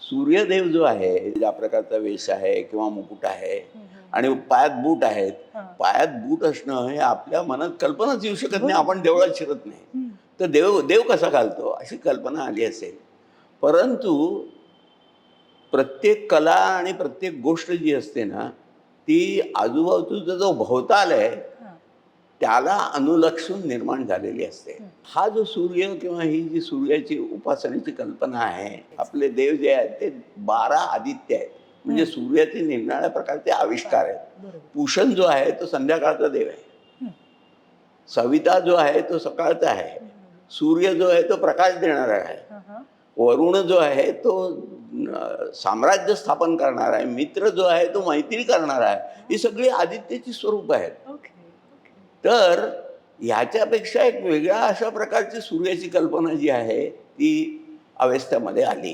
सूर्यदेव जो आहे, ज्या प्रकारचा वेश आहे किंवा मुकुट आहे आणि पायात बूट आहेत. हां. पायात बूट असणं हे आपल्या मनात कल्पनाच येऊ शकत नाही. बरोबर. आपण देवळात शिरत नाही. हं. तर देव देव कसा घालतो अशी कल्पना आली असेल. परंतु प्रत्येक कला आणि प्रत्येक गोष्ट जी असते ना, ती आजूबाजूचा जो भोवताल आहे, हां. त्याला अनुलक्षून निर्माण झालेली असते. हं. हा जो सूर्य किंवा ही जी सूर्याची उपासनेची कल्पना आहे, आपले देव जे आहेत ते 12 आदित्य आहेत. म्हणजे सूर्याचे निरनिराळ्या प्रकारचे आविष्कार आहेत. बरोबर. पुषण जो आहे तो संध्याकाळचा देव आहे. हं. सविता जो आहे तो सकाळचा आहे. सूर्य जो आहे तो प्रकाश देणारा आहे. हां, हां. वरुण जो आहे तो साम्राज्य स्थापन करणारा आहे. मित्र जो आहे तो मैत्री करणारा आहे. ही सगळी आदित्यची स्वरूप आहेत. ओके. ओके. तर ह्याच्यापेक्षा एक वेगळ्या अशा प्रकारची सूर्याची कल्पना जी आहे ती अवेस्त्यामध्ये आली.